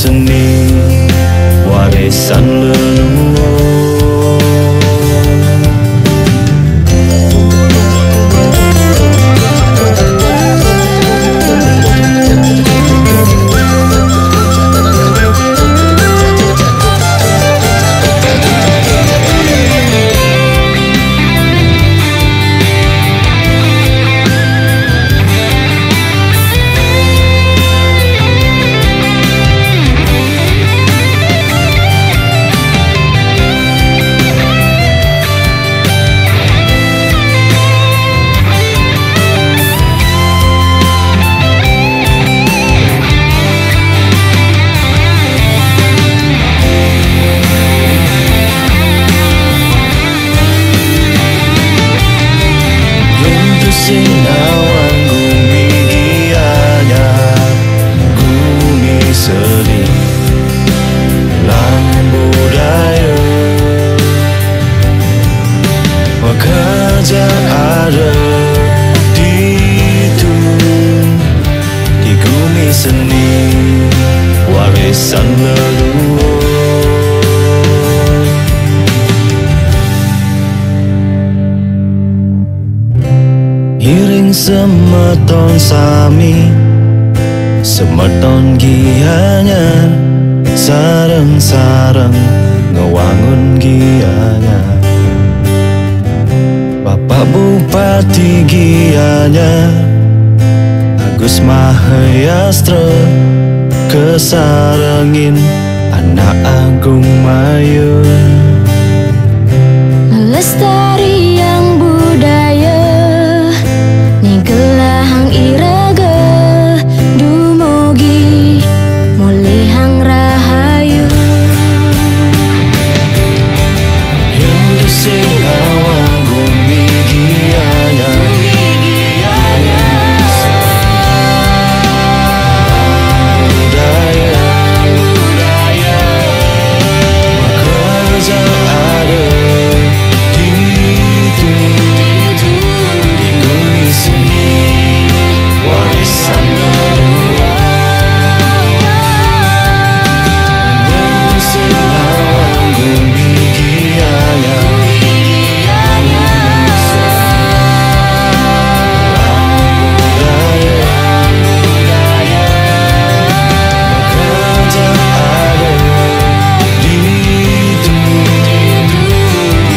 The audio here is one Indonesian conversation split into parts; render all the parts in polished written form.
seni warisan leluhur. Sinawan bumi gianya, bumi seni lang budaya, wakaja ada di bumi seni warisan leluhur. Iring semeton sami, semeton gianya, sareng-sareng ngewangun gianya. Bapak Bupati gianya, Agus Mahayastra, kesarengin anak Agung Mayun. Melestari yang budaya, gelahang iraga dumugi mulihang rahayu. Yang disingawang bumi gianya, budaya bekerja ada di bumi seni warisan leluhur. Yang sinawan bumi gianya, budaya bekerja ada di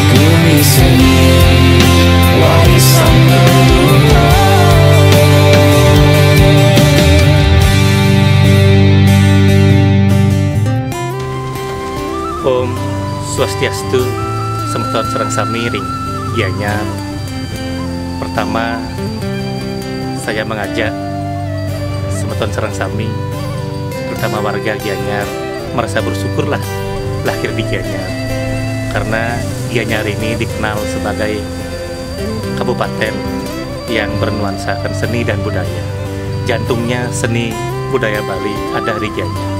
bumi seni warisan leluhur. Om Swastiastu, semeton sareng sami ring Gianyar. Pertama, saya mengajak semeton sareng sami, terutama warga Gianyar, merasa bersyukurlah lahir di Gianyar, karena Gianyar ini dikenal sebagai kabupaten yang bernuansakan seni dan budaya. Jantungnya seni budaya Bali ada di Gianyar,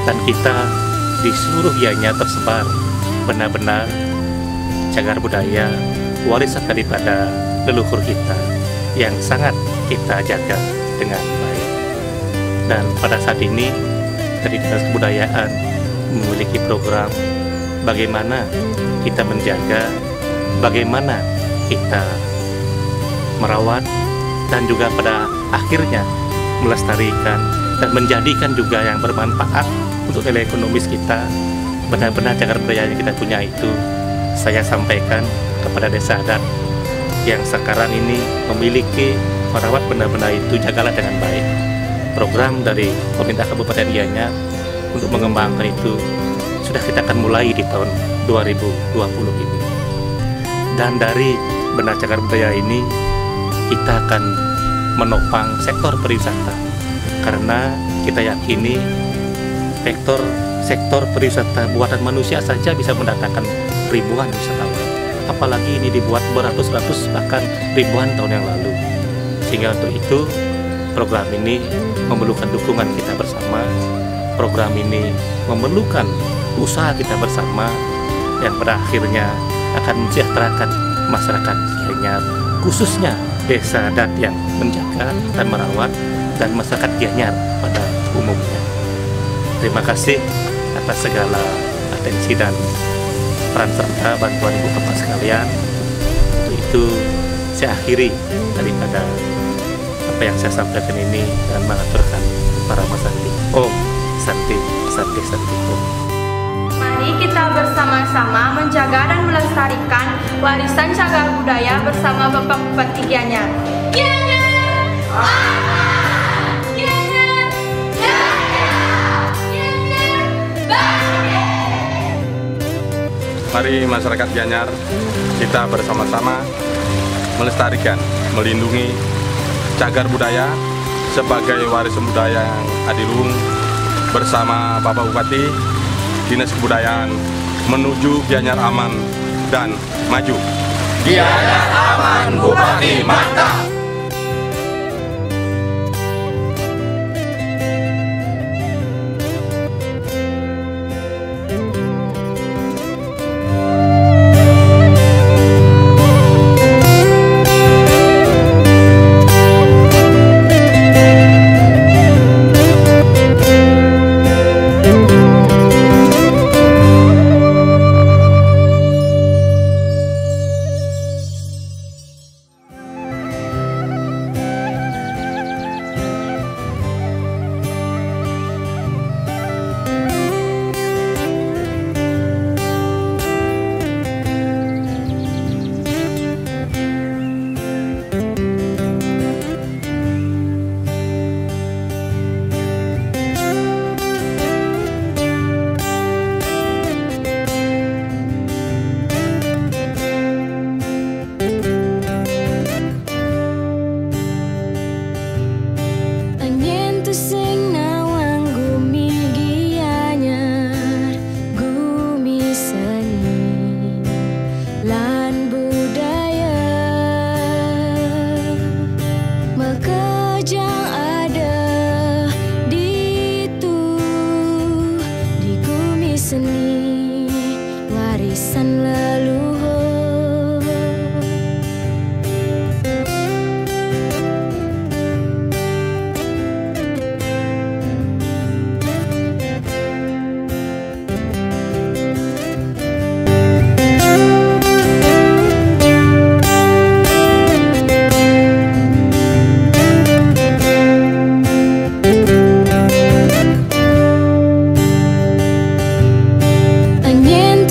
dan kita di seluruh Gianyar tersebar benar-benar cagar budaya warisan daripada leluhur kita yang sangat kita jaga dengan baik. Dan pada saat ini dari Dinas Kebudayaan memiliki program bagaimana kita menjaga, bagaimana kita merawat, dan juga pada akhirnya melestarikan dan menjadikan juga yang bermanfaat untuk nilai ekonomis kita. Benar-benar cagar budaya yang kita punya itu saya sampaikan kepada desa adat yang sekarang ini memiliki merawat benda-benda itu, jagalah dengan baik. Program dari pemerintah Kabupaten Gianyar untuk mengembangkan itu sudah kita akan mulai di tahun 2020 ini. Dan dari benda cagar budaya ini kita akan menopang sektor pariwisata, karena kita yakini sektor pariwisata buatan manusia saja bisa mendatangkan ribuan wisatawan, apalagi ini dibuat beratus-ratus bahkan ribuan tahun yang lalu. Sehingga untuk itu program ini memerlukan dukungan kita bersama, program ini memerlukan usaha kita bersama yang pada akhirnya akan mensejahterakan masyarakat Gianyar, khususnya desa adat yang menjaga dan merawat, dan masyarakat Gianyar pada umumnya. Terima kasih atas segala atensi dan peran serta bantuan ibu bapak sekalian. Untuk itu saya akhiri daripada apa yang saya sampaikan ini dan mengaturkan para Mas Santi. Om Santi, Santi, Santi Om. Mari kita bersama-sama menjaga dan melestarikan warisan cagar budaya bersama Bapak Bupati Gianyar. Gianyar! Gianyar! Gianyar! Mari masyarakat Gianyar, kita bersama-sama melestarikan, melindungi cagar budaya sebagai warisan budaya yang adiluhung bersama Bapak Bupati, Dinas Kebudayaan menuju Gianyar aman dan maju. Gianyar aman, Bupati mantap. Sing nawang gumi Gianyar, gumi seni lan budaya, makajang ada di gumi seni warisan leluhur.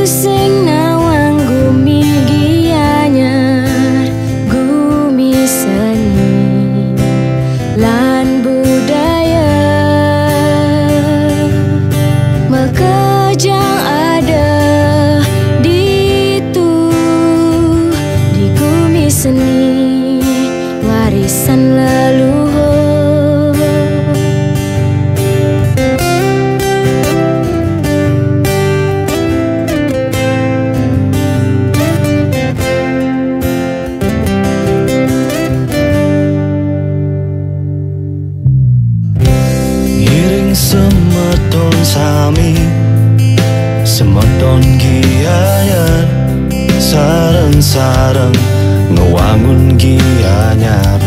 Sing nawang gumi Gianyar, gumi seni lan budaya, makajang ada di gumi seni warisan leluhur. Semeton sami, semeton Gianyar, sareng-sareng ngewangun Gianyar.